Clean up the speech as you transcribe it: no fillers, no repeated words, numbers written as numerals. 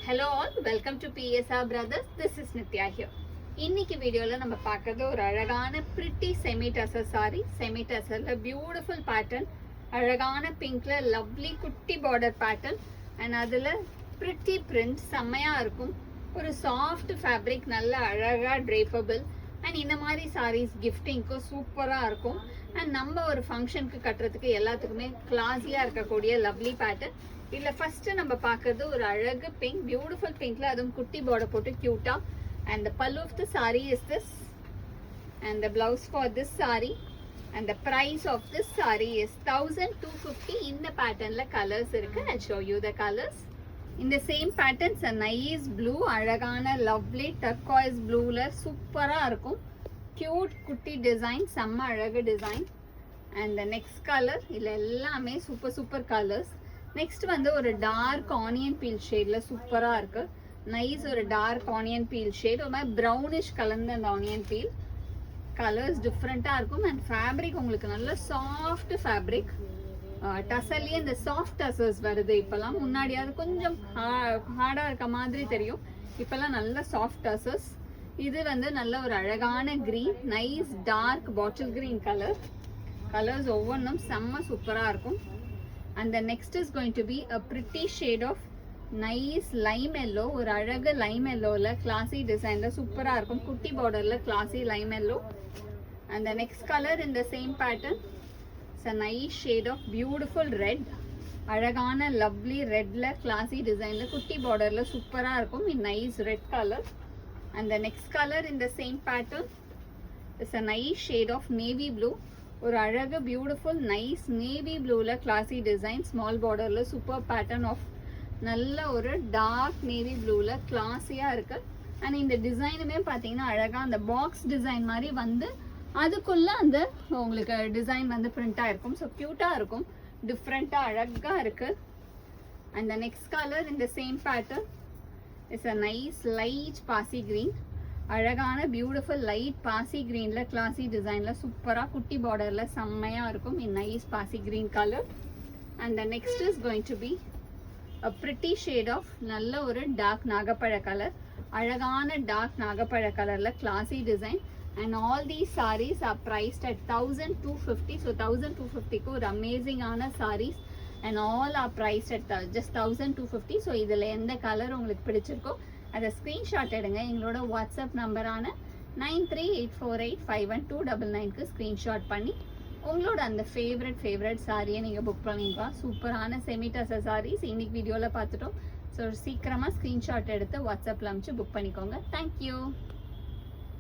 Hello all, welcome to PSR Brothers. This is Nitya here. இன்னைக்கு வீடியோல நம்ம பார்க்கிறது ஒரு அழகான pretty semi tussar saree. Semi tussarல beautiful pattern, அழகான pinkல lovely குட்டி border pattern and அதுல pretty print செம்மையா இருக்கும். ஒரு soft fabric நல்ல அழகா drapeable and இந்த மாதிரி sarees giftingக்கு சூப்பரா இருக்கும். and நம்ம ஒரு ஃபங்க்ஷனுக்கு கட்டுறதுக்கு எல்லாத்துக்குமே கிளாஸியா இருக்கக்கூடிய lovely pattern. இல்ல ஃபர்ஸ்ட் நம்ம பார்க்கிறது ஒரு அழகு பிங்க் பியூட்டிஃபுல் பிங்க்ல அதுவும் குட்டி border போட்டு கியூட்டா and the pallu of the saree is this and the blouse for this saree and the price of this saree is 1250. இந்த பேட்டர்ன்ல கலர்ஸ் இருக்கு. I'll show you the colors. In the same patterns a nice blue அழகான lovely turquoise blueல சூப்பரா இருக்கும். cute குட்டி design செம்ம அழகு design and the next color இல்ல எல்லாமே சூப்பர் கலர்ஸ். நெக்ஸ்ட் வந்து ஒரு டார்க் ஆனியன் பீல் ஷேட்ல சூப்பரா இருக்கு. நைஸ் ஒரு டார்க் ஆனியன் பீல் ஷேட், ஒரு மாதிரி ப்ரௌனிஷ் கலர்ந்த அந்த ஆனியன் பீல். கலர்ஸ் டிஃப்ரெண்டா இருக்கும் அண்ட் ஃபேப்ரிக் உங்களுக்கு நல்ல சாஃப்ட் ஃபேப்ரிக். டசர்லயே இந்த சாஃப்ட் டசர்ஸ் வருது இப்பெல்லாம். முன்னாடியாவது கொஞ்சம் ஹார்டா இருக்க மாதிரி தெரியும், இப்பெல்லாம் நல்ல சாஃப்ட் டசர்ஸ். இது வந்து நல்ல ஒரு அழகான green, nice dark bottle green colour. Colours ஒவ்வொன்றும் செம்ம சூப்பரா இருக்கும். And the next is going to be a pretty shade of nice lime yellow. ஒரு அழகு lime yellowல classy designல சூப்பரா இருக்கும். குட்டி borderல classy lime yellow. And the next color in the same pattern is a nice shade of beautiful red. அழகான lovely redல classy designல குட்டி borderல சூப்பரா இருக்கும். in nice red color. And the next color in the same pattern is a nice shade of navy blue. ஒரு அழகு beautiful nice navy ப்ளூல classy design, small பார்டர்ல super pattern of நல்ல ஒரு டார்க் நேவி ப்ளூல கிளாஸியா இருக்கு. அண்ட் இந்த டிசைனுமே பார்த்தீங்கன்னா அழகா அந்த பாக்ஸ் டிசைன் மாதிரி வந்து அதுக்குள்ள அந்த உங்களுக்கு டிசைன் வந்து பிரிண்டா இருக்கும். ஸோ கியூட்டா இருக்கும், டிஃப்ரெண்டா அழகா இருக்கு. அண்ட் த நெக்ஸ்ட் கலர் இந்த same pattern is a nice light பாசி கிரீன். அழகான பியூட்டிஃபுல் லைட் பாசி கிரீன்ல கிளாசி டிசைன்ல சூப்பரா குட்டி பார்டர்ல செம்மையா இருக்கும். in nice பாசி green colour. and the next is going to be a pretty shade of நல்ல ஒரு டார்க் நாகப்பழ கலர். அழகான டார்க் நாகப்பழ கலர்ல கிளாசி design. and all these sarees are priced at 1250. so 1250 க்கு ஒரு அமேசிங்கான sarees and all are priced at just 1250. so இதுல எந்த colour உங்களுக்கு பிடிச்சிருக்கோ அதை ஸ்க்ரீன்ஷாட் எடுங்க. எங்களோட வாட்ஸ்அப் நம்பரான 9384851299க்கு ஸ்க்ரீன்ஷாட் பண்ணி உங்களோட அந்த ஃபேவரட் சாரியை நீங்கள் புக் பண்ணிக்கலாம். சூப்பரான செமி டசர் சாரீஸ் இன்னைக்கு வீடியோவில் பார்த்துட்டோம். ஸோ சீக்கிரமாக ஸ்க்ரீன்ஷாட் எடுத்து வாட்ஸ்அப்பில் அனுப்பிச்சு புக் பண்ணிக்கோங்க. தேங்க்யூ.